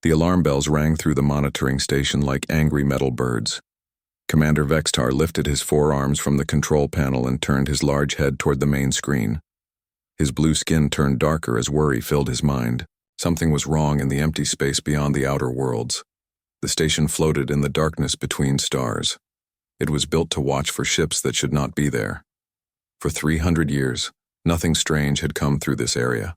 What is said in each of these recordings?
The alarm bells rang through the monitoring station like angry metal birds. Commander Vextar lifted his forearms from the control panel and turned his large head toward the main screen. His blue skin turned darker as worry filled his mind. Something was wrong in the empty space beyond the outer worlds. The station floated in the darkness between stars. It was built to watch for ships that should not be there. For 300 years, nothing strange had come through this area.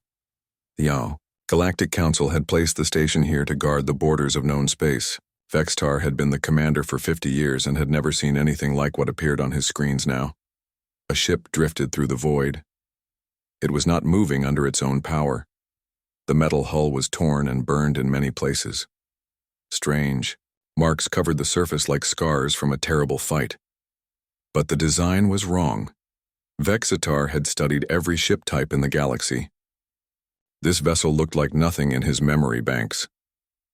The Galactic Council had placed the station here to guard the borders of known space. Vextar had been the commander for 50 years and had never seen anything like what appeared on his screens now. A ship drifted through the void. It was not moving under its own power. The metal hull was torn and burned in many places. Strange. Marks covered the surface like scars from a terrible fight. But the design was wrong. Vexatar had studied every ship type in the galaxy. This vessel looked like nothing in his memory banks.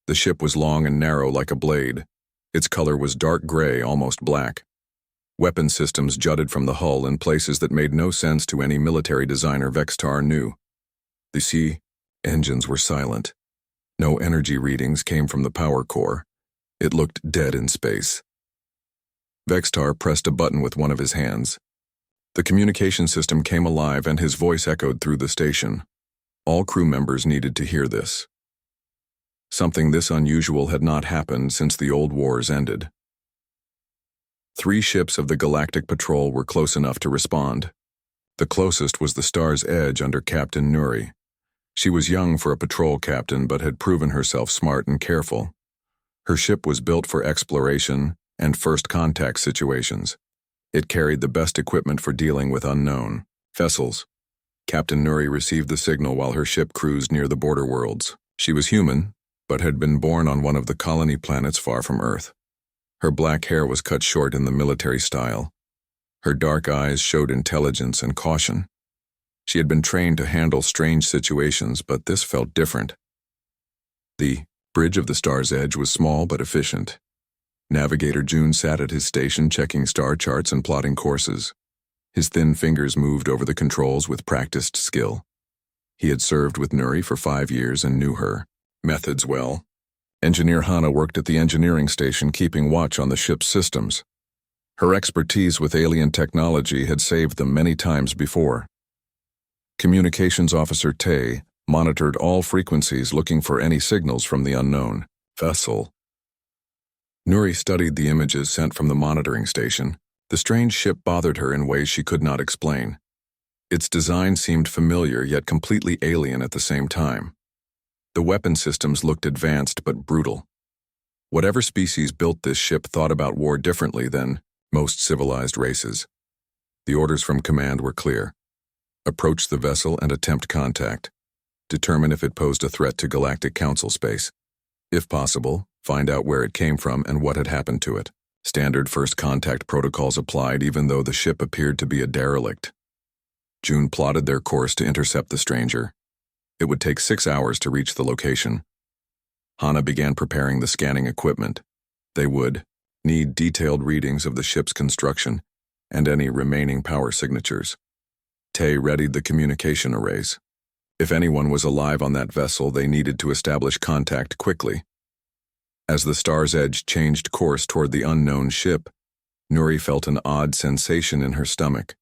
The ship was long and narrow like a blade. Its color was dark gray, almost black. Weapon systems jutted from the hull in places that made no sense to any military designer Vextar knew. The sea engines were silent. No energy readings came from the power core. It looked dead in space. Vextar pressed a button with one of his hands. The communication system came alive and his voice echoed through the station. All crew members needed to hear this. Something this unusual had not happened since the old wars ended. 3 ships of the Galactic Patrol were close enough to respond. The closest was the Star's Edge under Captain Nuri. She was young for a patrol captain but had proven herself smart and careful. Her ship was built for exploration and first contact situations. It carried the best equipment for dealing with unknown vessels. Captain Nuri received the signal while her ship cruised near the border worlds. She was human, but had been born on one of the colony planets far from Earth. Her black hair was cut short in the military style. Her dark eyes showed intelligence and caution. She had been trained to handle strange situations, but this felt different. The bridge of the Star's Edge was small but efficient. Navigator June sat at his station checking star charts and plotting courses. His thin fingers moved over the controls with practiced skill. He had served with Nuri for 5 years and knew her methods well. Engineer Hana worked at the engineering station keeping watch on the ship's systems. Her expertise with alien technology had saved them many times before. Communications Officer Tay monitored all frequencies looking for any signals from the unknown vessel. Nuri studied the images sent from the monitoring station. The strange ship bothered her in ways she could not explain. Its design seemed familiar yet completely alien at the same time. The weapon systems looked advanced but brutal. Whatever species built this ship thought about war differently than most civilized races. The orders from command were clear. Approach the vessel and attempt contact. Determine if it posed a threat to Galactic Council space. If possible, find out where it came from and what had happened to it. Standard first contact protocols applied even though the ship appeared to be a derelict. June plotted their course to intercept the stranger. It would take 6 hours to reach the location. Hana began preparing the scanning equipment. They would need detailed readings of the ship's construction and any remaining power signatures. Tay readied the communication arrays. If anyone was alive on that vessel, they needed to establish contact quickly. As the Star's Edge changed course toward the unknown ship, Nuri felt an odd sensation in her stomach.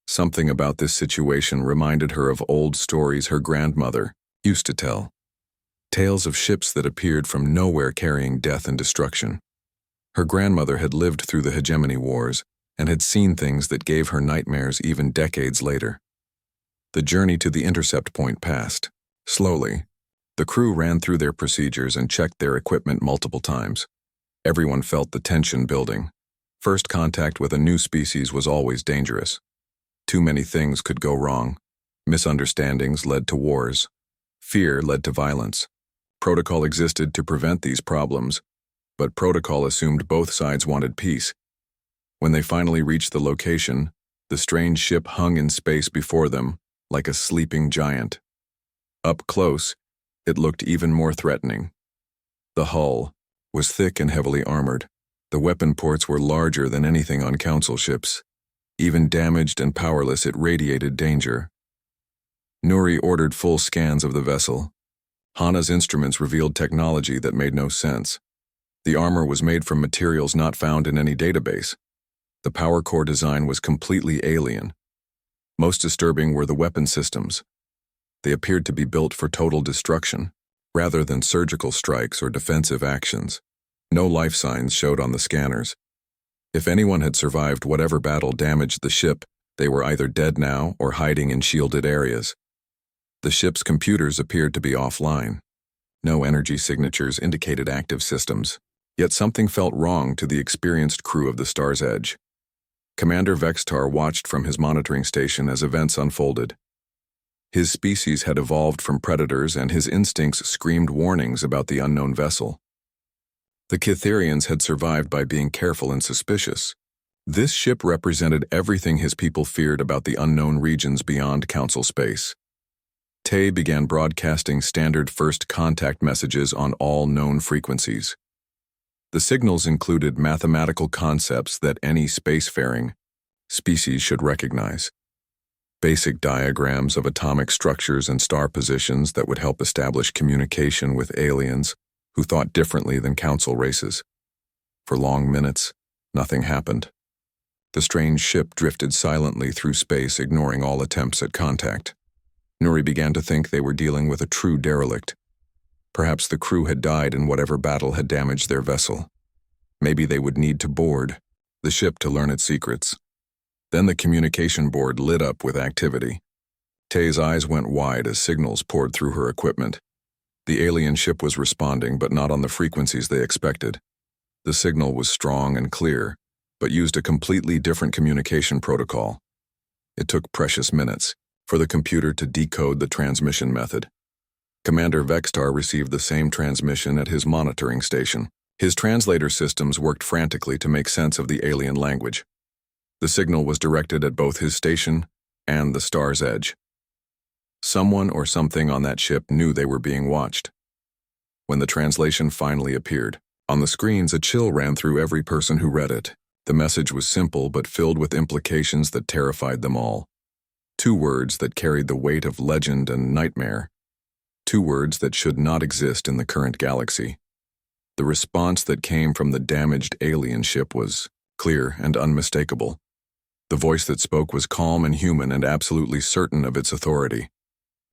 Something about this situation reminded her of old stories her grandmother used to tell. Tales of ships that appeared from nowhere carrying death and destruction. Her grandmother had lived through the hegemony wars and had seen things that gave her nightmares even decades later. The journey to the intercept point passed. Slowly, the crew ran through their procedures and checked their equipment multiple times. Everyone felt the tension building. First contact with a new species was always dangerous. Too many things could go wrong. Misunderstandings led to wars. Fear led to violence. Protocol existed to prevent these problems, but protocol assumed both sides wanted peace. When they finally reached the location, the strange ship hung in space before them, like a sleeping giant. Up close, it looked even more threatening. The hull was thick and heavily armored. The weapon ports were larger than anything on Council ships. Even damaged and powerless, it radiated danger. Nuri ordered full scans of the vessel. Hana's instruments revealed technology that made no sense. The armor was made from materials not found in any database. The power core design was completely alien. Most disturbing were the weapon systems. They appeared to be built for total destruction, rather than surgical strikes or defensive actions. No life signs showed on the scanners. If anyone had survived whatever battle damaged the ship, they were either dead now or hiding in shielded areas. The ship's computers appeared to be offline. No energy signatures indicated active systems, yet something felt wrong to the experienced crew of the Star's Edge. Commander Vextar watched from his monitoring station as events unfolded. His species had evolved from predators, and his instincts screamed warnings about the unknown vessel. The Kytherians had survived by being careful and suspicious. This ship represented everything his people feared about the unknown regions beyond Council space. Tay began broadcasting standard first contact messages on all known frequencies. The signals included mathematical concepts that any spacefaring species should recognize. Basic diagrams of atomic structures and star positions that would help establish communication with aliens who thought differently than Council races. For long minutes, nothing happened. The strange ship drifted silently through space, ignoring all attempts at contact. Nuri began to think they were dealing with a true derelict. Perhaps the crew had died in whatever battle had damaged their vessel. Maybe they would need to board the ship to learn its secrets. Then the communication board lit up with activity. Tay's eyes went wide as signals poured through her equipment. The alien ship was responding, but not on the frequencies they expected. The signal was strong and clear, but used a completely different communication protocol. It took precious minutes for the computer to decode the transmission method. Commander Vextar received the same transmission at his monitoring station. His translator systems worked frantically to make sense of the alien language. The signal was directed at both his station and the Star's Edge. Someone or something on that ship knew they were being watched. When the translation finally appeared, on the screens a chill ran through every person who read it. The message was simple but filled with implications that terrified them all. 2 words that carried the weight of legend and nightmare. 2 words that should not exist in the current galaxy. The response that came from the damaged alien ship was clear and unmistakable. The voice that spoke was calm and human and absolutely certain of its authority.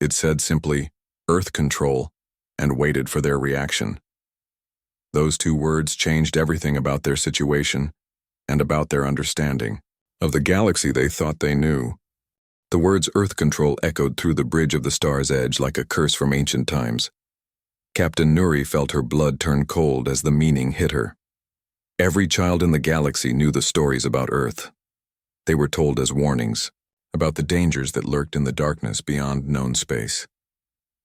It said simply, "Earth Control," and waited for their reaction. Those 2 words changed everything about their situation and about their understanding of the galaxy they thought they knew. The words Earth Control echoed through the bridge of the Star's Edge like a curse from ancient times. Captain Nuri felt her blood turn cold as the meaning hit her. Every child in the galaxy knew the stories about Earth. They were told as warnings about the dangers that lurked in the darkness beyond known space.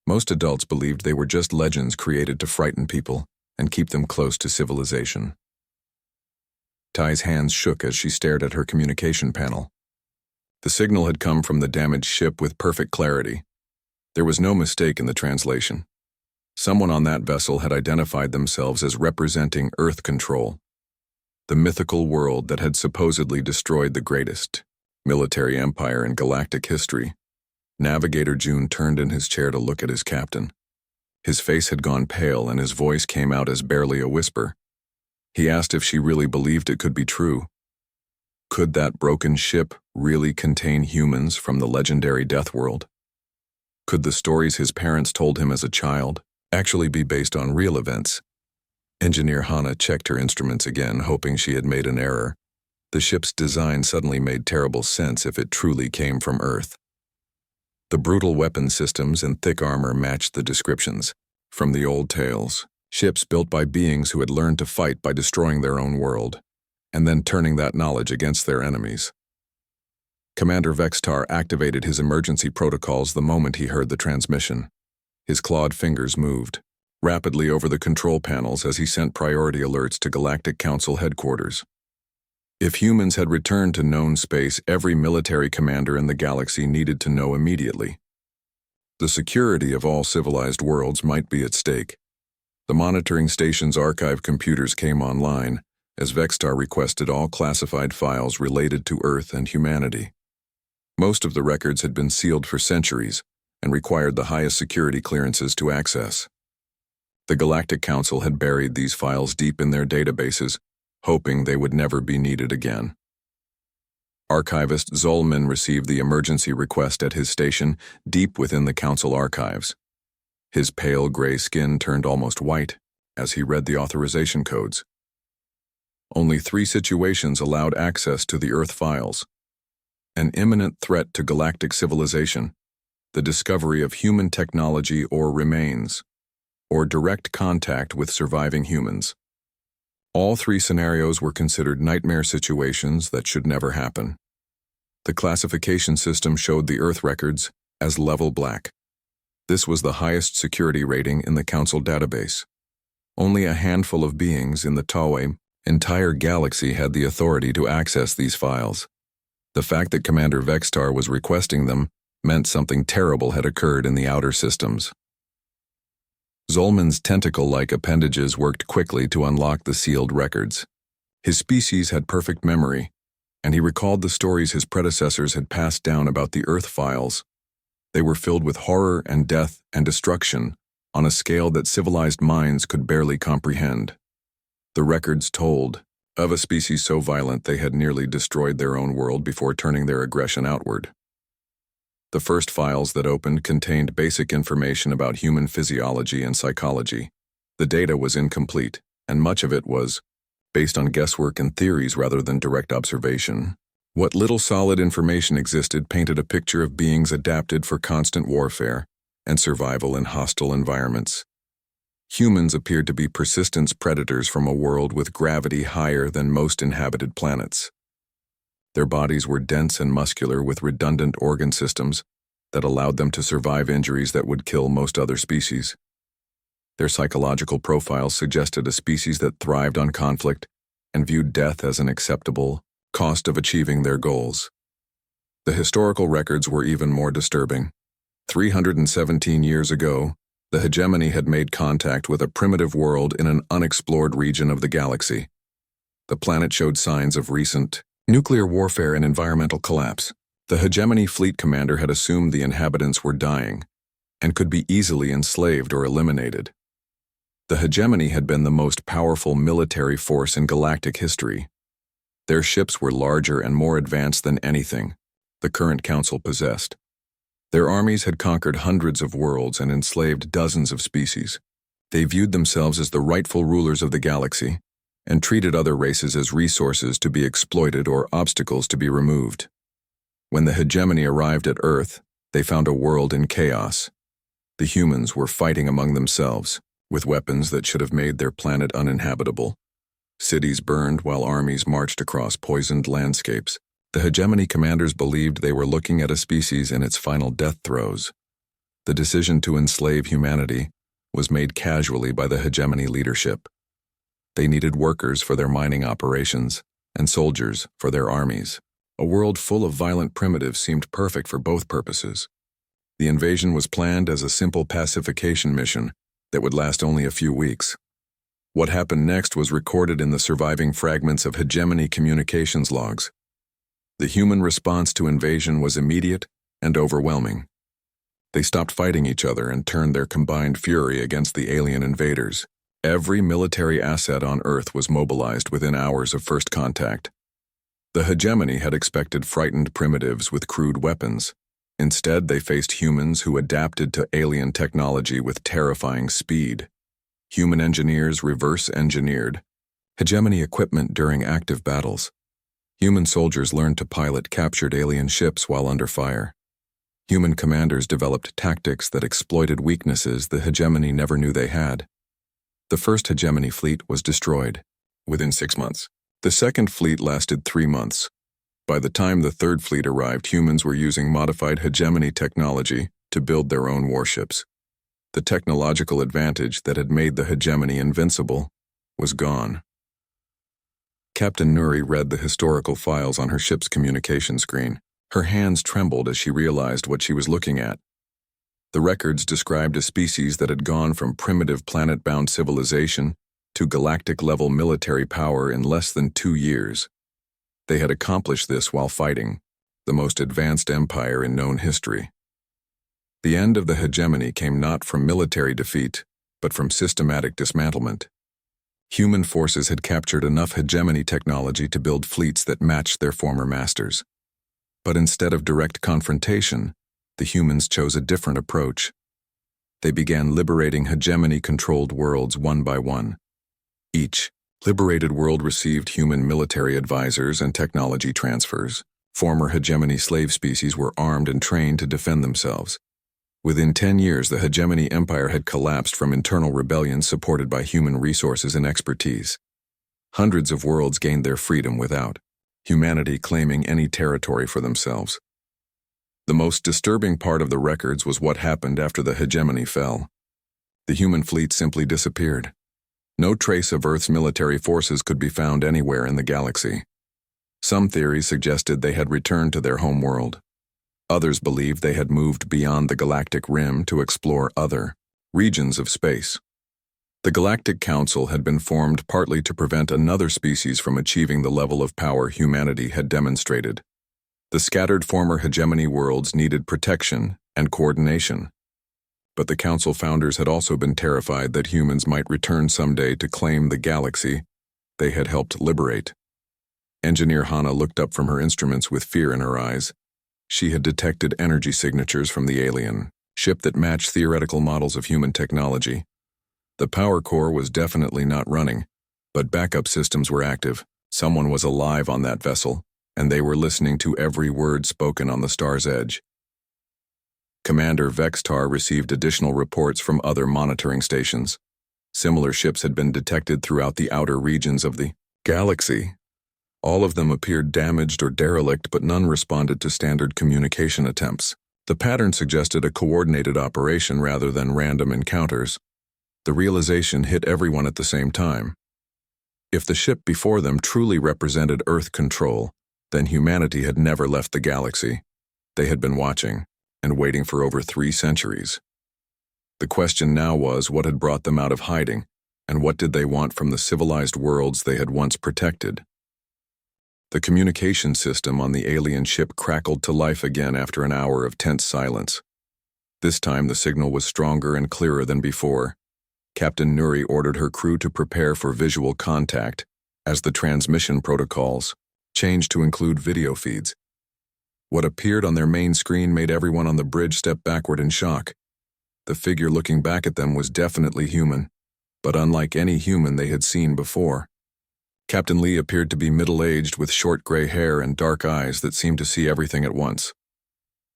Most adults believed they were just legends created to frighten people and keep them close to civilization. Ty's hands shook as she stared at her communication panel. The signal had come from the damaged ship with perfect clarity. There was no mistake in the translation. Someone on that vessel had identified themselves as representing Earth Control, the mythical world that had supposedly destroyed the greatest military empire in galactic history. Navigator June turned in his chair to look at his captain. His face had gone pale and his voice came out as barely a whisper. He asked if she really believed it could be true. Could that broken ship really contain humans from the legendary Death World? Could the stories his parents told him as a child actually be based on real events? Engineer Hana checked her instruments again, hoping she had made an error. The ship's design suddenly made terrible sense if it truly came from Earth. The brutal weapon systems and thick armor matched the descriptions from the old tales. Ships built by beings who had learned to fight by destroying their own world, and then turning that knowledge against their enemies. Commander Vextar activated his emergency protocols the moment he heard the transmission. His clawed fingers moved rapidly over the control panels as he sent priority alerts to Galactic Council headquarters. If humans had returned to known space, every military commander in the galaxy needed to know immediately. The security of all civilized worlds might be at stake. The monitoring station's archive computers came online as Vextar requested all classified files related to Earth and humanity. Most of the records had been sealed for centuries and required the highest security clearances to access. The Galactic Council had buried these files deep in their databases, hoping they would never be needed again. Archivist Zolman received the emergency request at his station deep within the Council archives. His pale gray skin turned almost white as he read the authorization codes. Only 3 situations allowed access to the Earth files: an imminent threat to galactic civilization, the discovery of human technology or remains, or direct contact with surviving humans. All 3 scenarios were considered nightmare situations that should never happen. The classification system showed the Earth records as level black. This was the highest security rating in the Council database. Only a handful of beings in the Tawe entire galaxy had the authority to access these files. The fact that Commander Vextar was requesting them meant something terrible had occurred in the outer systems. Zolman's tentacle-like appendages worked quickly to unlock the sealed records. His species had perfect memory, and he recalled the stories his predecessors had passed down about the Earth files. They were filled with horror and death and destruction on a scale that civilized minds could barely comprehend. The records told of a species so violent they had nearly destroyed their own world before turning their aggression outward. The first files that opened contained basic information about human physiology and psychology. The data was incomplete, and much of it was based on guesswork and theories rather than direct observation. What little solid information existed painted a picture of beings adapted for constant warfare and survival in hostile environments. Humans appeared to be persistent predators from a world with gravity higher than most inhabited planets. Their bodies were dense and muscular with redundant organ systems that allowed them to survive injuries that would kill most other species. Their psychological profiles suggested a species that thrived on conflict and viewed death as an acceptable cost of achieving their goals. The historical records were even more disturbing. 317 years ago, the hegemony had made contact with a primitive world in an unexplored region of the galaxy. The planet showed signs of recent nuclear warfare and environmental collapse. The hegemony fleet commander had assumed the inhabitants were dying and could be easily enslaved or eliminated. The hegemony had been the most powerful military force in galactic history. Their ships were larger and more advanced than anything the current council possessed. Their armies had conquered hundreds of worlds and enslaved dozens of species. They viewed themselves as the rightful rulers of the galaxy and treated other races as resources to be exploited or obstacles to be removed. When the hegemony arrived at Earth, they found a world in chaos. The humans were fighting among themselves, with weapons that should have made their planet uninhabitable. Cities burned while armies marched across poisoned landscapes. The hegemony commanders believed they were looking at a species in its final death throes. The decision to enslave humanity was made casually by the hegemony leadership. They needed workers for their mining operations and soldiers for their armies. A world full of violent primitives seemed perfect for both purposes. The invasion was planned as a simple pacification mission that would last only a few weeks. What happened next was recorded in the surviving fragments of hegemony communications logs. The human response to invasion was immediate and overwhelming. They stopped fighting each other and turned their combined fury against the alien invaders. Every military asset on Earth was mobilized within hours of first contact. The hegemony had expected frightened primitives with crude weapons. Instead, they faced humans who adapted to alien technology with terrifying speed. Human engineers reverse-engineered hegemony equipment during active battles. Human soldiers learned to pilot captured alien ships while under fire. Human commanders developed tactics that exploited weaknesses the hegemony never knew they had. The first hegemony fleet was destroyed within 6 months. The second fleet lasted 3 months. By the time the third fleet arrived, humans were using modified hegemony technology to build their own warships. The technological advantage that had made the hegemony invincible was gone. Captain Nuri read the historical files on her ship's communication screen. Her hands trembled as she realized what she was looking at. The records described a species that had gone from primitive planet-bound civilization to galactic-level military power in less than 2 years. They had accomplished this while fighting the most advanced empire in known history. The end of the hegemony came not from military defeat, but from systematic dismantlement. Human forces had captured enough hegemony technology to build fleets that matched their former masters. But instead of direct confrontation, the humans chose a different approach. They began liberating hegemony-controlled worlds one by one. Each liberated world received human military advisors and technology transfers. Former hegemony slave species were armed and trained to defend themselves. Within 10 years, the hegemony empire had collapsed from internal rebellion supported by human resources and expertise. Hundreds of worlds gained their freedom without humanity claiming any territory for themselves. The most disturbing part of the records was what happened after the hegemony fell. The human fleet simply disappeared. No trace of Earth's military forces could be found anywhere in the galaxy. Some theories suggested they had returned to their home world. Others believed they had moved beyond the galactic rim to explore other regions of space. The Galactic Council had been formed partly to prevent another species from achieving the level of power humanity had demonstrated. The scattered former hegemony worlds needed protection and coordination. But the Council founders had also been terrified that humans might return someday to claim the galaxy they had helped liberate. Engineer Hana looked up from her instruments with fear in her eyes. She had detected energy signatures from the alien ship that matched theoretical models of human technology. The power core was definitely not running, but backup systems were active. Someone was alive on that vessel, and they were listening to every word spoken on the star's edge. Commander Vextar received additional reports from other monitoring stations. Similar ships had been detected throughout the outer regions of the galaxy. All of them appeared damaged or derelict, but none responded to standard communication attempts. The pattern suggested a coordinated operation rather than random encounters. The realization hit everyone at the same time. If the ship before them truly represented Earth control, then humanity had never left the galaxy. They had been watching and waiting for over 3 centuries. The question now was what had brought them out of hiding, and what did they want from the civilized worlds they had once protected? The communication system on the alien ship crackled to life again after an hour of tense silence. This time the signal was stronger and clearer than before. Captain Nuri ordered her crew to prepare for visual contact as the transmission protocols changed to include video feeds. What appeared on their main screen made everyone on the bridge step backward in shock. The figure looking back at them was definitely human, but unlike any human they had seen before. Captain Lee appeared to be middle-aged with short gray hair and dark eyes that seemed to see everything at once.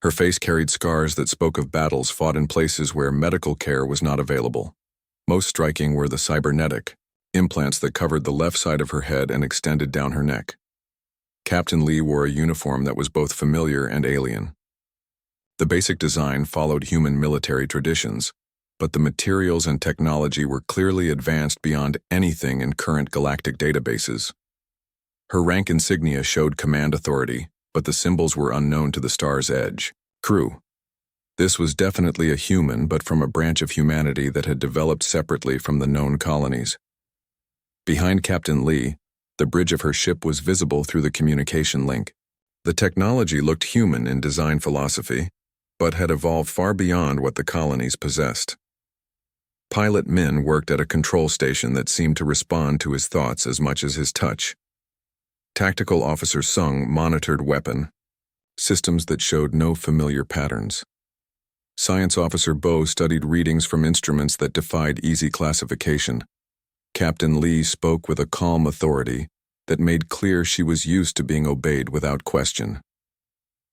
Her face carried scars that spoke of battles fought in places where medical care was not available. Most striking were the cybernetic implants that covered the left side of her head and extended down her neck. Captain Lee wore a uniform that was both familiar and alien. The basic design followed human military traditions, but the materials and technology were clearly advanced beyond anything in current galactic databases. Her rank insignia showed command authority, but the symbols were unknown to the star's edge. Crew. This was definitely a human, but from a branch of humanity that had developed separately from the known colonies. Behind Captain Lee, the bridge of her ship was visible through the communication link. The technology looked human in design philosophy, but had evolved far beyond what the colonies possessed. Pilot Min worked at a control station that seemed to respond to his thoughts as much as his touch. Tactical Officer Sung monitored weapon systems that showed no familiar patterns. Science Officer Bo studied readings from instruments that defied easy classification. Captain Lee spoke with a calm authority that made clear she was used to being obeyed without question.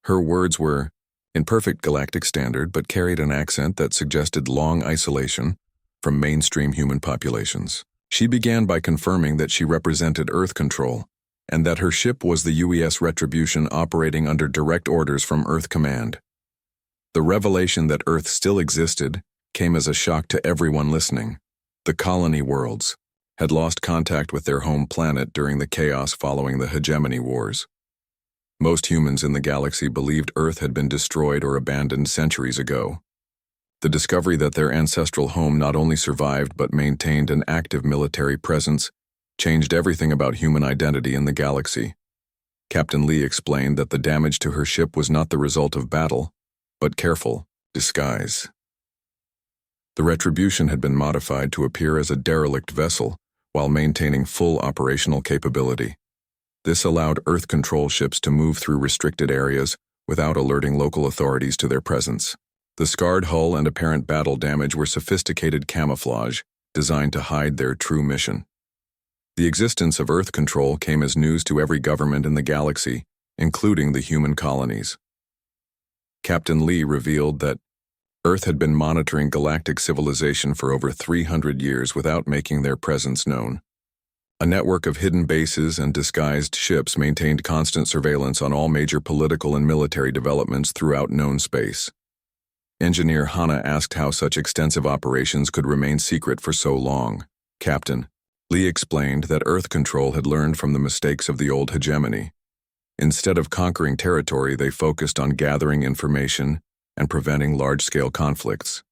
Her words were in perfect galactic standard but carried an accent that suggested long isolation from mainstream human populations. She began by confirming that she represented Earth control and that her ship was the UES Retribution operating under direct orders from Earth Command. The revelation that Earth still existed came as a shock to everyone listening. The colony worlds had lost contact with their home planet during the chaos following the hegemony wars. Most humans in the galaxy believed Earth had been destroyed or abandoned centuries ago. The discovery that their ancestral home not only survived but maintained an active military presence changed everything about human identity in the galaxy. Captain Lee explained that the damage to her ship was not the result of battle, but careful disguise. The Retribution had been modified to appear as a derelict vessel while maintaining full operational capability. This allowed Earth control ships to move through restricted areas without alerting local authorities to their presence. The scarred hull and apparent battle damage were sophisticated camouflage designed to hide their true mission. The existence of Earth control came as news to every government in the galaxy, including the human colonies. Captain Lee revealed that Earth had been monitoring galactic civilization for over 300 years without making their presence known. A network of hidden bases and disguised ships maintained constant surveillance on all major political and military developments throughout known space. Engineer Hana asked how such extensive operations could remain secret for so long. Captain Lee explained that Earth control had learned from the mistakes of the old hegemony. Instead of conquering territory, they focused on gathering information and preventing large-scale conflicts.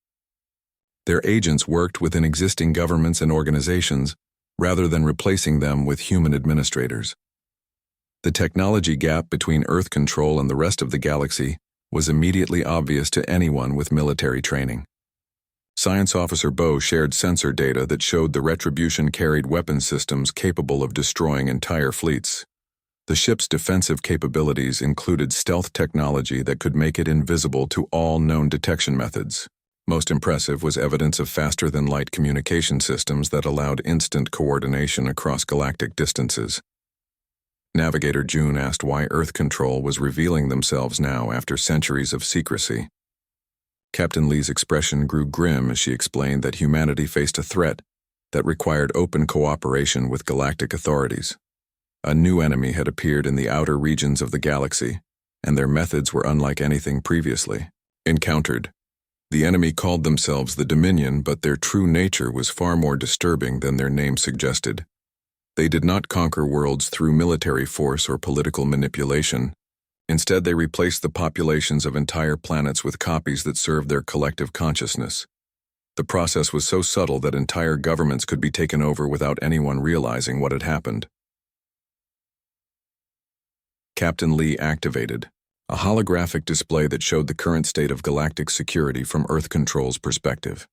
Their agents worked within existing governments and organizations rather than replacing them with human administrators. The technology gap between Earth control and the rest of the galaxy was immediately obvious to anyone with military training. Science Officer Bo shared sensor data that showed the Retribution carried weapon systems capable of destroying entire fleets. The ship's defensive capabilities included stealth technology that could make it invisible to all known detection methods. Most impressive was evidence of faster-than-light communication systems that allowed instant coordination across galactic distances. Navigator June asked why Earth control was revealing themselves now after centuries of secrecy. Captain Lee's expression grew grim as she explained that humanity faced a threat that required open cooperation with galactic authorities. A new enemy had appeared in the outer regions of the galaxy, and their methods were unlike anything previously encountered. The enemy called themselves the Dominion, but their true nature was far more disturbing than their name suggested. They did not conquer worlds through military force or political manipulation. Instead, they replaced the populations of entire planets with copies that served their collective consciousness. The process was so subtle that entire governments could be taken over without anyone realizing what had happened. Captain Lee activated a holographic display that showed the current state of galactic security from Earth control's perspective.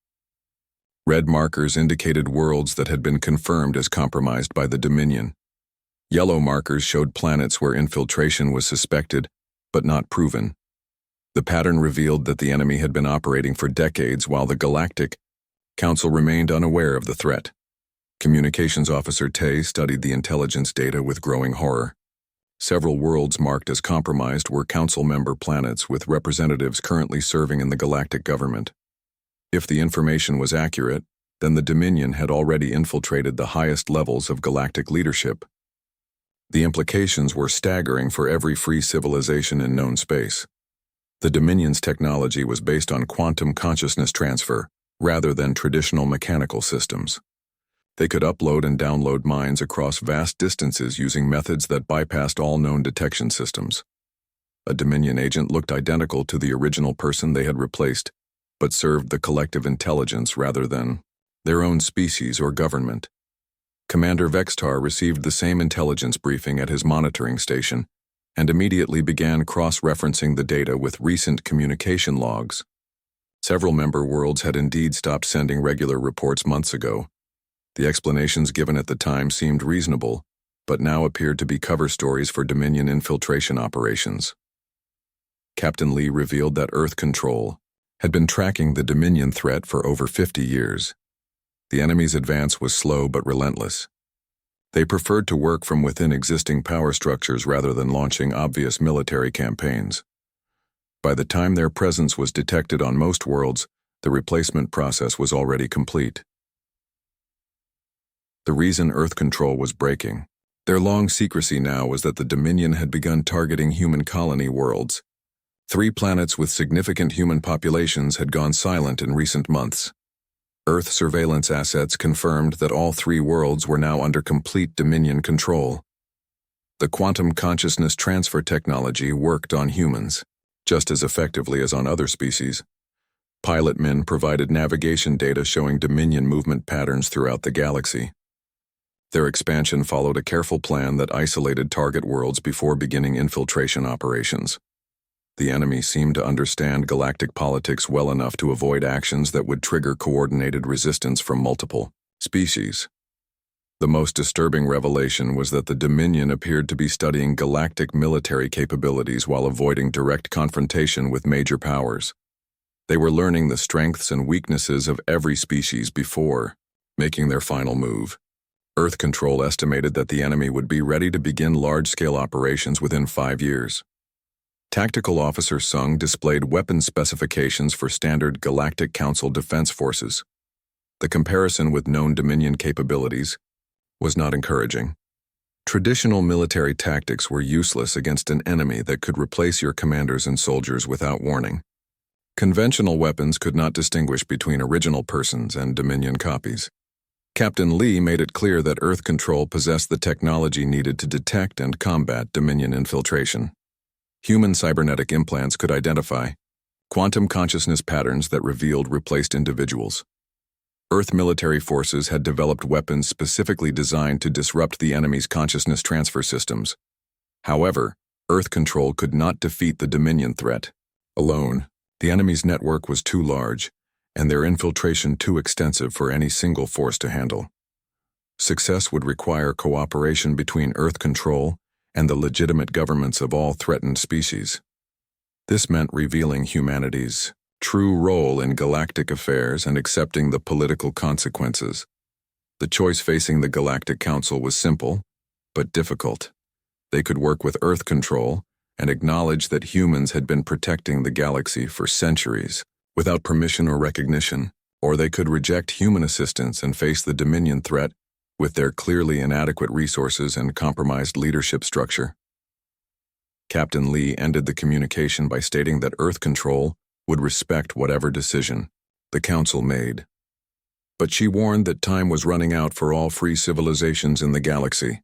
Red markers indicated worlds that had been confirmed as compromised by the Dominion. Yellow markers showed planets where infiltration was suspected, but not proven. The pattern revealed that the enemy had been operating for decades while the Galactic Council remained unaware of the threat. Communications Officer Tay studied the intelligence data with growing horror. Several worlds marked as compromised were Council member planets with representatives currently serving in the galactic government. If the information was accurate, then the Dominion had already infiltrated the highest levels of galactic leadership. The implications were staggering for every free civilization in known space. The Dominion's technology was based on quantum consciousness transfer, rather than traditional mechanical systems. They could upload and download minds across vast distances using methods that bypassed all known detection systems. A Dominion agent looked identical to the original person they had replaced, but served the collective intelligence rather than their own species or government. Commander Vextar received the same intelligence briefing at his monitoring station and immediately began cross-referencing the data with recent communication logs. Several member worlds had indeed stopped sending regular reports months ago. The explanations given at the time seemed reasonable, but now appeared to be cover stories for Dominion infiltration operations. Captain Lee revealed that Earth Control had been tracking the Dominion threat for over 50 years. The enemy's advance was slow but relentless. They preferred to work from within existing power structures rather than launching obvious military campaigns. By the time their presence was detected on most worlds, the replacement process was already complete. The reason Earth Control was breaking their long secrecy now was that the Dominion had begun targeting human colony worlds. 3 planets with significant human populations had gone silent in recent months. Earth surveillance assets confirmed that all 3 worlds were now under complete Dominion control. The quantum consciousness transfer technology worked on humans, just as effectively as on other species. Pilotmen provided navigation data showing Dominion movement patterns throughout the galaxy. Their expansion followed a careful plan that isolated target worlds before beginning infiltration operations. The enemy seemed to understand galactic politics well enough to avoid actions that would trigger coordinated resistance from multiple species. The most disturbing revelation was that the Dominion appeared to be studying galactic military capabilities while avoiding direct confrontation with major powers. They were learning the strengths and weaknesses of every species before making their final move. Earth Control estimated that the enemy would be ready to begin large-scale operations within 5 years. Tactical Officer Sung displayed weapons specifications for standard Galactic Council defense forces. The comparison with known Dominion capabilities was not encouraging. Traditional military tactics were useless against an enemy that could replace your commanders and soldiers without warning. Conventional weapons could not distinguish between original persons and Dominion copies. Captain Lee made it clear that Earth Control possessed the technology needed to detect and combat Dominion infiltration. Human cybernetic implants could identify quantum consciousness patterns that revealed replaced individuals. Earth military forces had developed weapons specifically designed to disrupt the enemy's consciousness transfer systems. However, Earth Control could not defeat the Dominion threat alone. The enemy's network was too large, and their infiltration too extensive for any single force to handle. Success would require cooperation between Earth Control and the legitimate governments of all threatened species. This meant revealing humanity's true role in galactic affairs and accepting the political consequences. The choice facing the Galactic Council was simple, but difficult. They could work with Earth Control and acknowledge that humans had been protecting the galaxy for centuries without permission or recognition, or they could reject human assistance and face the Dominion threat with their clearly inadequate resources and compromised leadership structure. Captain Lee ended the communication by stating that Earth Control would respect whatever decision the Council made. But she warned that time was running out for all free civilizations in the galaxy.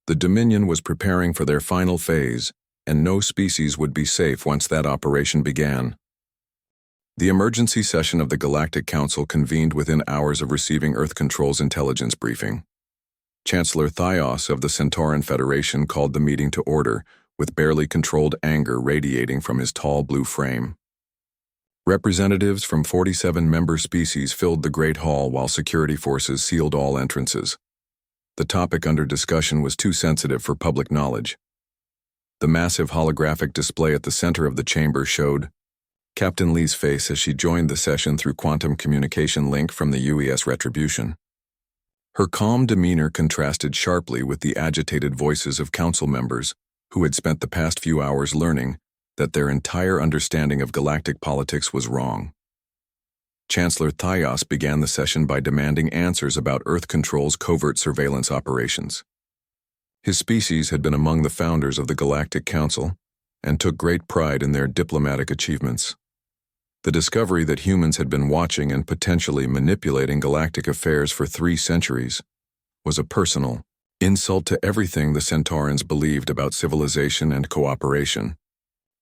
The Dominion was preparing for their final phase, and no species would be safe once that operation began. The emergency session of the Galactic Council convened within hours of receiving Earth Control's intelligence briefing. Chancellor Thios of the Centauran Federation called the meeting to order, with barely controlled anger radiating from his tall blue frame. Representatives from 47 member species filled the Great Hall while security forces sealed all entrances. The topic under discussion was too sensitive for public knowledge. The massive holographic display at the center of the chamber showed Captain Lee's face as she joined the session through quantum communication link from the UES Retribution. Her calm demeanor contrasted sharply with the agitated voices of council members who had spent the past few hours learning that their entire understanding of galactic politics was wrong. Chancellor Thios began the session by demanding answers about Earth Control's covert surveillance operations. His species had been among the founders of the Galactic Council and took great pride in their diplomatic achievements. The discovery that humans had been watching and potentially manipulating galactic affairs for 3 centuries was a personal insult to everything the Centaurans believed about civilization and cooperation.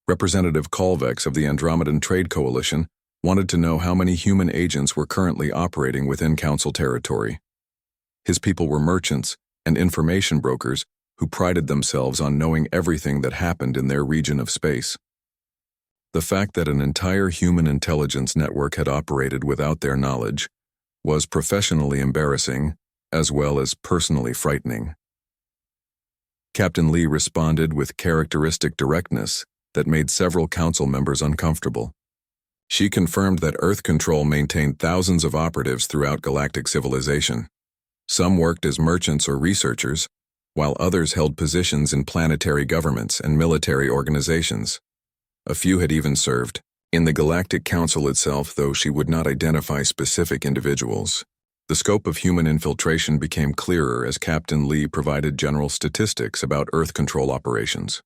Representative Colvex of the Andromedan Trade Coalition wanted to know how many human agents were currently operating within Council territory. His people were merchants and information brokers who prided themselves on knowing everything that happened in their region of space. The fact that an entire human intelligence network had operated without their knowledge was professionally embarrassing as well as personally frightening. Captain Lee responded with characteristic directness that made several council members uncomfortable. She confirmed that Earth Control maintained thousands of operatives throughout galactic civilization. Some worked as merchants or researchers, while others held positions in planetary governments and military organizations. A few had even served in the Galactic Council itself, though she would not identify specific individuals. The scope of human infiltration became clearer as Captain Lee provided general statistics about Earth Control operations.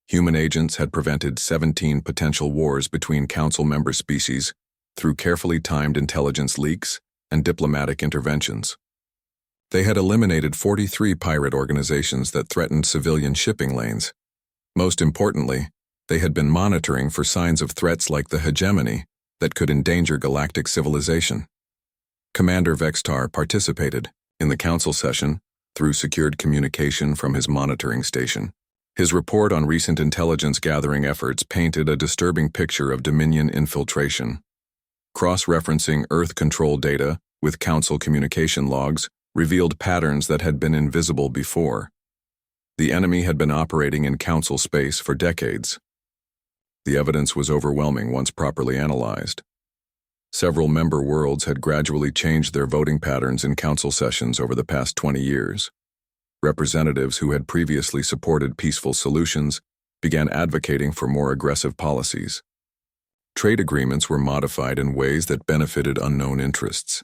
Human agents had prevented 17 potential wars between Council member species through carefully timed intelligence leaks and diplomatic interventions. They had eliminated 43 pirate organizations that threatened civilian shipping lanes. Most importantly, they had been monitoring for signs of threats like the hegemony that could endanger galactic civilization. Commander Vextar participated in the council session through secured communication from his monitoring station. His report on recent intelligence-gathering efforts painted a disturbing picture of Dominion infiltration. Cross-referencing Earth control data with Council communication logs revealed patterns that had been invisible before. The enemy had been operating in Council space for decades. The evidence was overwhelming once properly analyzed. Several member worlds had gradually changed their voting patterns in Council sessions over the past 20 years. Representatives who had previously supported peaceful solutions began advocating for more aggressive policies. Trade agreements were modified in ways that benefited unknown interests.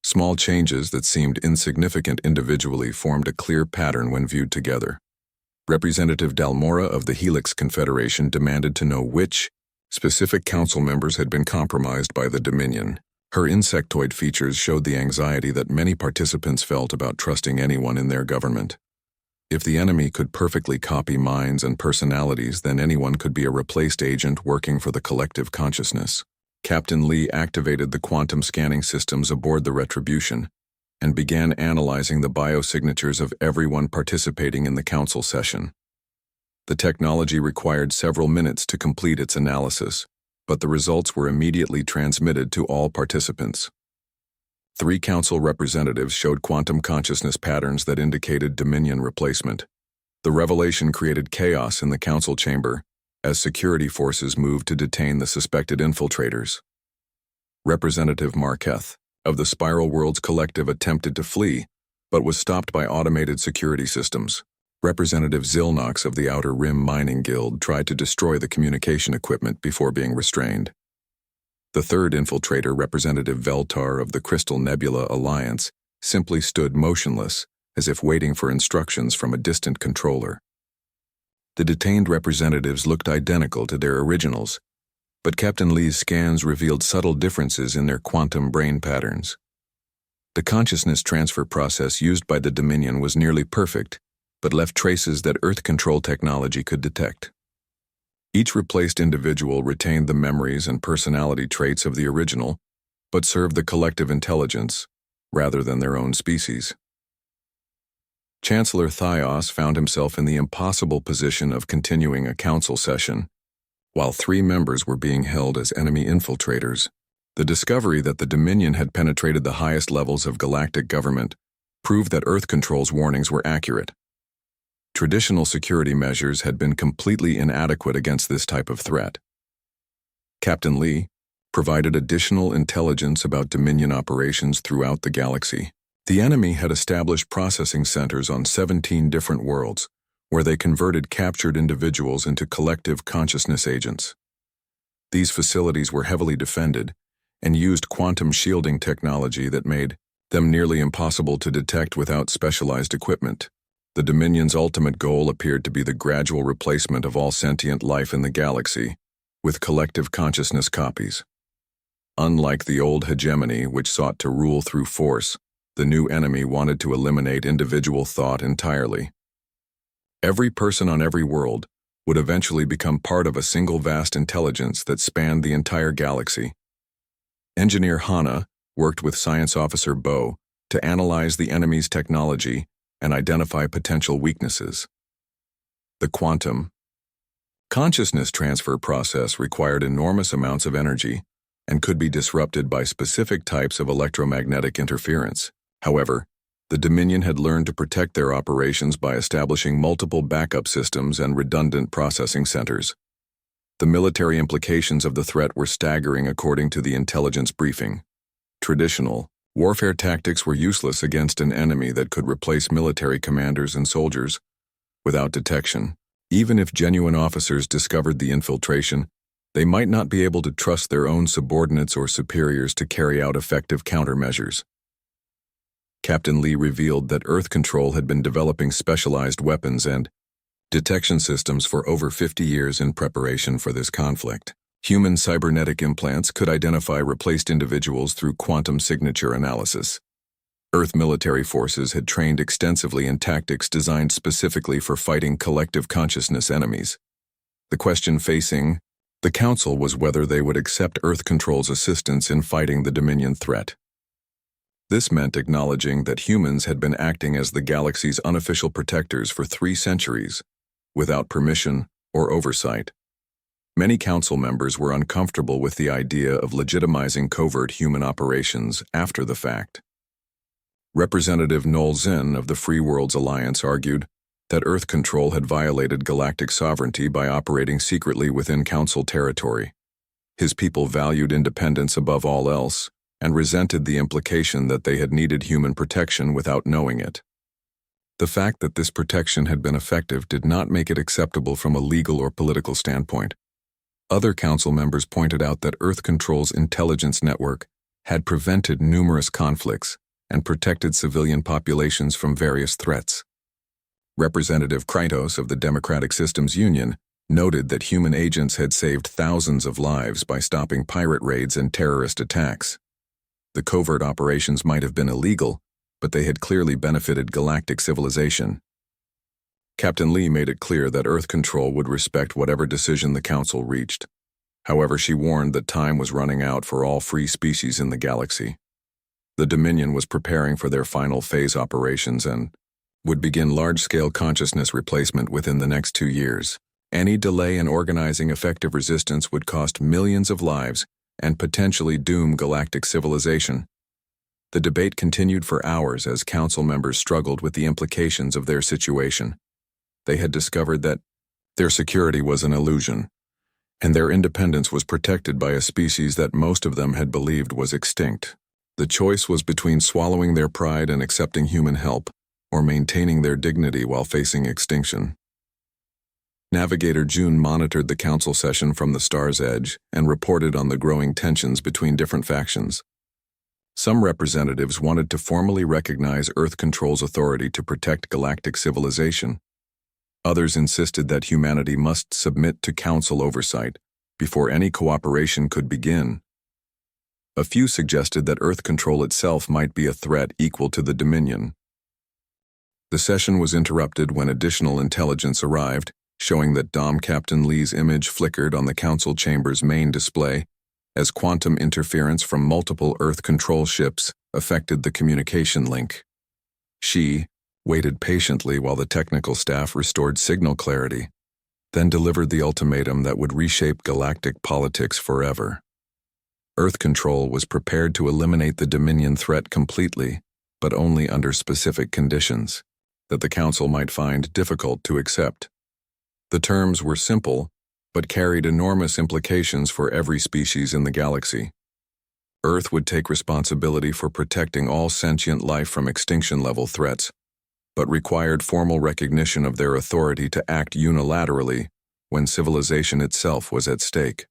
Small changes that seemed insignificant individually formed a clear pattern when viewed together. Representative Dalmora of the Helix Confederation demanded to know which specific council members had been compromised by the Dominion. Her insectoid features showed the anxiety that many participants felt about trusting anyone in their government. If the enemy could perfectly copy minds and personalities, then anyone could be a replaced agent working for the collective consciousness. Captain Lee activated the quantum scanning systems aboard the Retribution and began analyzing the biosignatures of everyone participating in the council session. The technology required several minutes to complete its analysis, but the results were immediately transmitted to all participants. 3 council representatives showed quantum consciousness patterns that indicated Dominion replacement. The revelation created chaos in the council chamber as security forces moved to detain the suspected infiltrators. Representative Marqueth of the Spiral Worlds Collective attempted to flee, but was stopped by automated security systems. Representative Zilnox of the Outer Rim Mining Guild tried to destroy the communication equipment before being restrained. The third infiltrator, Representative Veltar of the Crystal Nebula Alliance, simply stood motionless, as if waiting for instructions from a distant controller. The detained representatives looked identical to their originals, but Captain Lee's scans revealed subtle differences in their quantum brain patterns. The consciousness transfer process used by the Dominion was nearly perfect, but left traces that Earth control technology could detect. Each replaced individual retained the memories and personality traits of the original, but served the collective intelligence rather than their own species. Chancellor Thios found himself in the impossible position of continuing a council session, while 3 members were being held as enemy infiltrators. The discovery that the Dominion had penetrated the highest levels of galactic government proved that Earth control's warnings were accurate. Traditional security measures had been completely inadequate against this type of threat. Captain Lee provided additional intelligence about Dominion operations throughout the galaxy. The enemy had established processing centers on 17 different worlds, where they converted captured individuals into collective consciousness agents. These facilities were heavily defended and used quantum shielding technology that made them nearly impossible to detect without specialized equipment. The Dominion's ultimate goal appeared to be the gradual replacement of all sentient life in the galaxy with collective consciousness copies. Unlike the old hegemony, which sought to rule through force, the new enemy wanted to eliminate individual thought entirely. Every person on every world would eventually become part of a single vast intelligence that spanned the entire galaxy. Engineer Hana worked with Science Officer Bo to analyze the enemy's technology and identify potential weaknesses. The quantum consciousness transfer process required enormous amounts of energy and could be disrupted by specific types of electromagnetic interference. However, the Dominion had learned to protect their operations by establishing multiple backup systems and redundant processing centers. The military implications of the threat were staggering according to the intelligence briefing. Traditional warfare tactics were useless against an enemy that could replace military commanders and soldiers without detection. Even if genuine officers discovered the infiltration, they might not be able to trust their own subordinates or superiors to carry out effective countermeasures. Captain Lee revealed that Earth Control had been developing specialized weapons and detection systems for over 50 years in preparation for this conflict. Human cybernetic implants could identify replaced individuals through quantum signature analysis. Earth military forces had trained extensively in tactics designed specifically for fighting collective consciousness enemies. The question facing the Council was whether they would accept Earth Control's assistance in fighting the Dominion threat. This meant acknowledging that humans had been acting as the galaxy's unofficial protectors for 3 centuries, without permission or oversight. Many council members were uncomfortable with the idea of legitimizing covert human operations after the fact. Representative Noel Zinn of the Free Worlds Alliance argued that Earth Control had violated galactic sovereignty by operating secretly within Council territory. His people valued independence above all else and resented the implication that they had needed human protection without knowing it. The fact that this protection had been effective did not make it acceptable from a legal or political standpoint. Other council members pointed out that Earth Control's intelligence network had prevented numerous conflicts and protected civilian populations from various threats. Representative Krytos of the Democratic Systems Union noted that human agents had saved thousands of lives by stopping pirate raids and terrorist attacks. The covert operations might have been illegal, but they had clearly benefited galactic civilization. Captain Lee made it clear that Earth Control would respect whatever decision the Council reached. However, she warned that time was running out for all free species in the galaxy. The Dominion was preparing for their final phase operations and would begin large-scale consciousness replacement within the next 2 years. Any delay in organizing effective resistance would cost millions of lives and potentially doom galactic civilization. The debate continued for hours as council members struggled with the implications of their situation. They had discovered that their security was an illusion, and their independence was protected by a species that most of them had believed was extinct. The choice was between swallowing their pride and accepting human help, or maintaining their dignity while facing extinction. Navigator June monitored the council session from the star's edge and reported on the growing tensions between different factions. Some representatives wanted to formally recognize Earth Control's authority to protect galactic civilization. Others insisted that humanity must submit to council oversight before any cooperation could begin. A few suggested that Earth Control itself might be a threat equal to the Dominion. The session was interrupted when additional intelligence arrived, showing that Dom Captain Lee's image flickered on the council chamber's main display as quantum interference from multiple Earth Control ships affected the communication link. She waited patiently while the technical staff restored signal clarity, then delivered the ultimatum that would reshape galactic politics forever. Earth Control was prepared to eliminate the Dominion threat completely, but only under specific conditions that the Council might find difficult to accept. The terms were simple, but carried enormous implications for every species in the galaxy. Earth would take responsibility for protecting all sentient life from extinction-level threats, but required formal recognition of their authority to act unilaterally when civilization itself was at stake.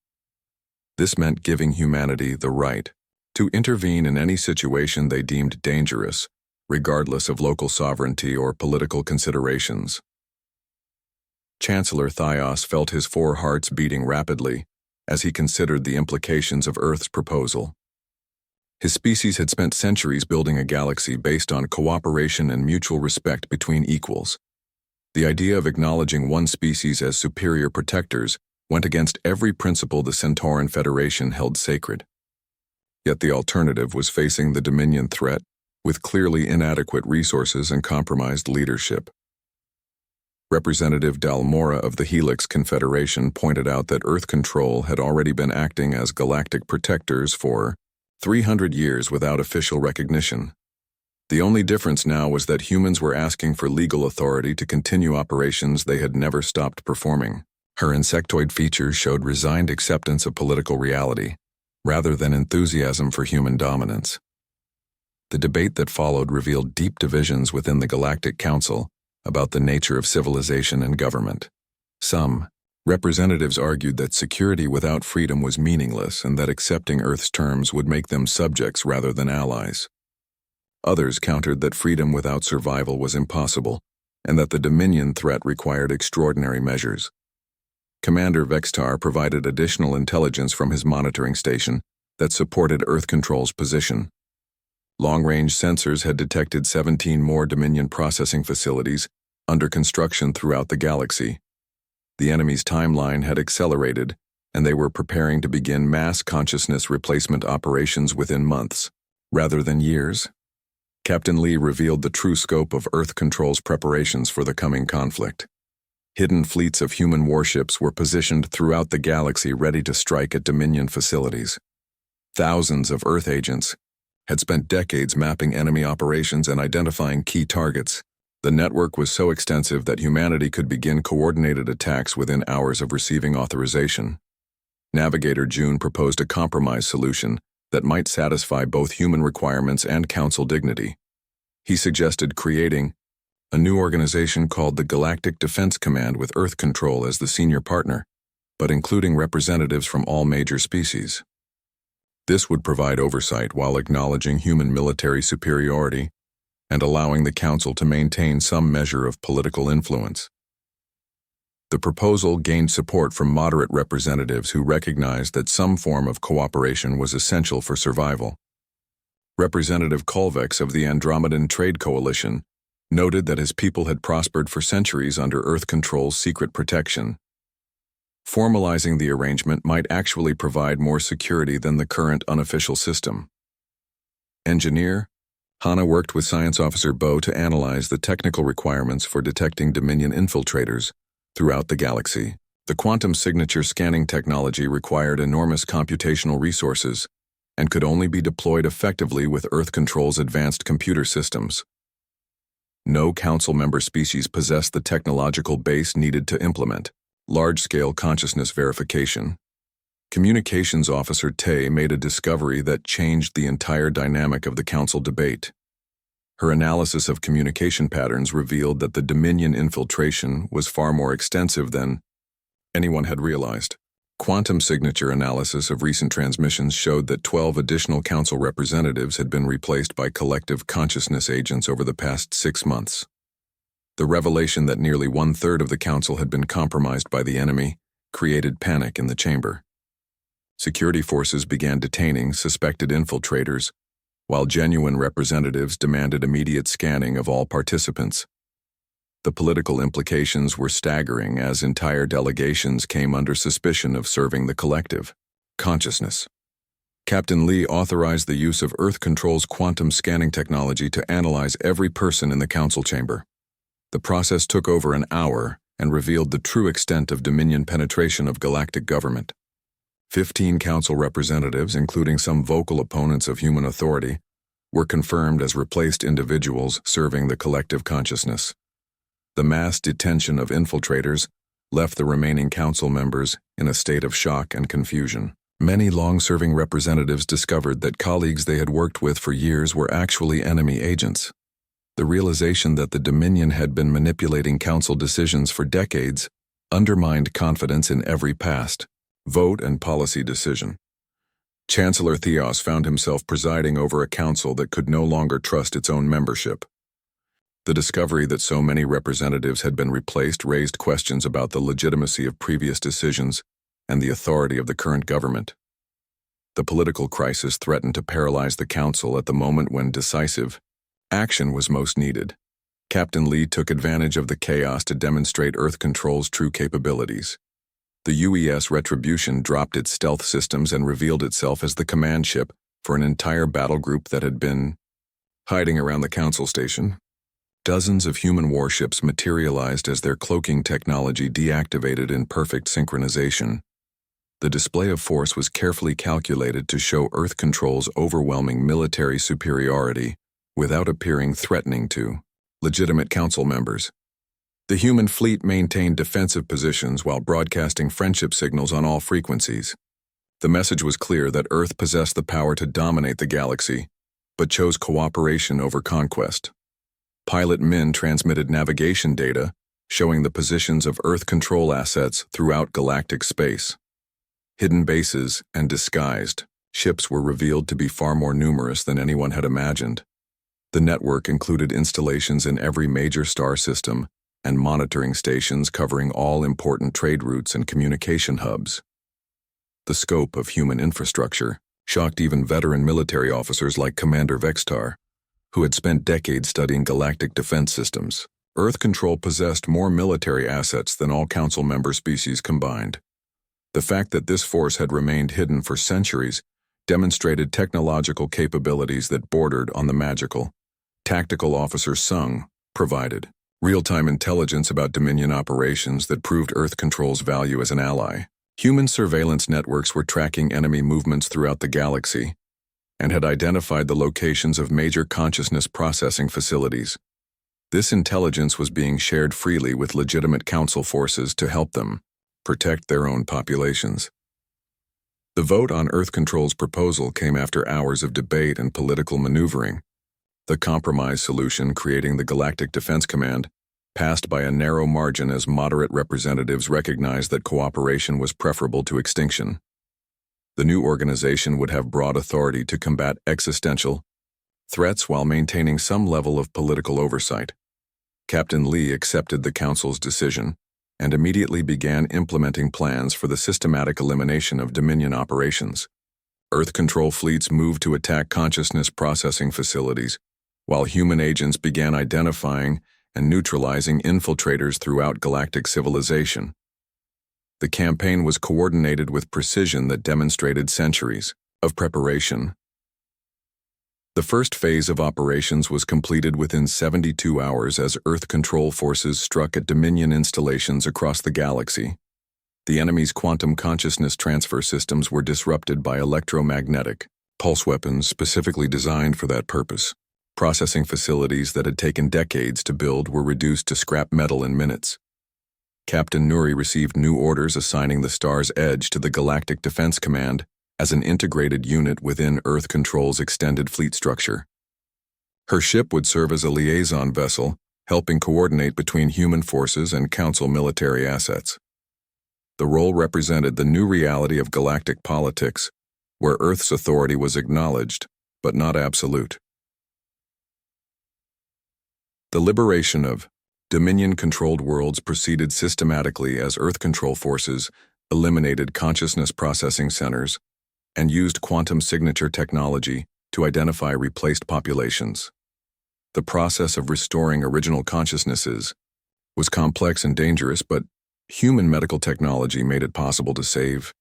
This meant giving humanity the right to intervene in any situation they deemed dangerous, regardless of local sovereignty or political considerations. Chancellor Thios felt his 4 hearts beating rapidly as he considered the implications of Earth's proposal. His species had spent centuries building a galaxy based on cooperation and mutual respect between equals. The idea of acknowledging one species as superior protectors went against every principle the Centauran Federation held sacred. Yet the alternative was facing the Dominion threat with clearly inadequate resources and compromised leadership. Representative Dalmora of the Helix Confederation pointed out that Earth Control had already been acting as galactic protectors for 300 years without official recognition. The only difference now was that humans were asking for legal authority to continue operations they had never stopped performing. Her insectoid features showed resigned acceptance of political reality, rather than enthusiasm for human dominance. The debate that followed revealed deep divisions within the Galactic Council about the nature of civilization and government. Some representatives argued that security without freedom was meaningless and that accepting Earth's terms would make them subjects rather than allies. Others countered that freedom without survival was impossible and that the Dominion threat required extraordinary measures. Commander Vextar provided additional intelligence from his monitoring station that supported Earth Control's position. Long-range sensors had detected 17 more Dominion processing facilities under construction throughout the galaxy. The enemy's timeline had accelerated, and they were preparing to begin mass consciousness replacement operations within months, rather than years. Captain Lee revealed the true scope of Earth Control's preparations for the coming conflict. Hidden fleets of human warships were positioned throughout the galaxy ready to strike at Dominion facilities. Thousands of Earth agents had spent decades mapping enemy operations and identifying key targets. The network was so extensive that humanity could begin coordinated attacks within hours of receiving authorization. Navigator June proposed a compromise solution that might satisfy both human requirements and council dignity. He suggested creating a new organization called the Galactic Defense Command with Earth Control as the senior partner, but including representatives from all major species. This would provide oversight while acknowledging human military superiority and allowing the Council to maintain some measure of political influence. The proposal gained support from moderate representatives who recognized that some form of cooperation was essential for survival. Representative Kolvex of the Andromedan Trade Coalition noted that his people had prospered for centuries under Earth Control's secret protection. Formalizing the arrangement might actually provide more security than the current unofficial system. Engineer Hana worked with Science Officer Bo to analyze the technical requirements for detecting Dominion infiltrators throughout the galaxy. The quantum signature scanning technology required enormous computational resources and could only be deployed effectively with Earth Control's advanced computer systems. No Council member species possessed the technological base needed to implement large-scale consciousness verification. Communications Officer Tay made a discovery that changed the entire dynamic of the Council debate. Her analysis of communication patterns revealed that the Dominion infiltration was far more extensive than anyone had realized. Quantum signature analysis of recent transmissions showed that 12 additional Council representatives had been replaced by collective consciousness agents over the past 6 months. The revelation that nearly 1/3 of the Council had been compromised by the enemy created panic in the chamber. Security forces began detaining suspected infiltrators, while genuine representatives demanded immediate scanning of all participants. The political implications were staggering as entire delegations came under suspicion of serving the collective consciousness. Captain Lee authorized the use of Earth Control's quantum scanning technology to analyze every person in the Council chamber. The process took over an hour and revealed the true extent of Dominion penetration of galactic government. 15 Council representatives, including some vocal opponents of human authority, were confirmed as replaced individuals serving the collective consciousness. The mass detention of infiltrators left the remaining Council members in a state of shock and confusion. Many long-serving representatives discovered that colleagues they had worked with for years were actually enemy agents. The realization that the Dominion had been manipulating Council decisions for decades undermined confidence in every past vote and policy decision. Chancellor Theos found himself presiding over a council that could no longer trust its own membership. The discovery that so many representatives had been replaced raised questions about the legitimacy of previous decisions and the authority of the current government. The political crisis threatened to paralyze the council at the moment when decisive action was most needed. Captain Lee took advantage of the chaos to demonstrate Earth Control's true capabilities. The UES Retribution dropped its stealth systems and revealed itself as the command ship for an entire battle group that had been hiding around the Council station. Dozens of human warships materialized as their cloaking technology deactivated in perfect synchronization. The display of force was carefully calculated to show Earth Control's overwhelming military superiority without appearing threatening to legitimate Council members. The human fleet maintained defensive positions while broadcasting friendship signals on all frequencies. The message was clear that Earth possessed the power to dominate the galaxy, but chose cooperation over conquest. Pilot Min transmitted navigation data showing the positions of Earth Control assets throughout galactic space. Hidden bases and disguised ships were revealed to be far more numerous than anyone had imagined. The network included installations in every major star system and monitoring stations covering all important trade routes and communication hubs. The scope of human infrastructure shocked even veteran military officers like Commander Vextar, who had spent decades studying galactic defense systems. Earth Control possessed more military assets than all Council member species combined. The fact that this force had remained hidden for centuries demonstrated technological capabilities that bordered on the magical. Tactical Officer Sung provided real-time intelligence about Dominion operations that proved Earth Control's value as an ally. Human surveillance networks were tracking enemy movements throughout the galaxy and had identified the locations of major consciousness processing facilities. This intelligence was being shared freely with legitimate council forces to help them protect their own populations. The vote on Earth Control's proposal came after hours of debate and political maneuvering. The compromise solution, creating the Galactic Defense Command, passed by a narrow margin as moderate representatives recognized that cooperation was preferable to extinction. The new organization would have broad authority to combat existential threats while maintaining some level of political oversight. Captain Lee accepted the Council's decision and immediately began implementing plans for the systematic elimination of Dominion operations. Earth Control fleets moved to attack consciousness processing facilities, while human agents began identifying and neutralizing infiltrators throughout galactic civilization. The campaign was coordinated with precision that demonstrated centuries of preparation. The first phase of operations was completed within 72 hours as Earth Control forces struck at Dominion installations across the galaxy. The enemy's quantum consciousness transfer systems were disrupted by electromagnetic pulse weapons specifically designed for that purpose. Processing facilities that had taken decades to build were reduced to scrap metal in minutes. Captain Nuri received new orders assigning the Star's Edge to the Galactic Defense Command as an integrated unit within Earth Control's extended fleet structure. Her ship would serve as a liaison vessel, helping coordinate between human forces and Council military assets. The role represented the new reality of galactic politics, where Earth's authority was acknowledged, but not absolute. The liberation of Dominion-controlled worlds proceeded systematically as Earth Control forces eliminated consciousness processing centers and used quantum signature technology to identify replaced populations. The process of restoring original consciousnesses was complex and dangerous, but human medical technology made it possible to save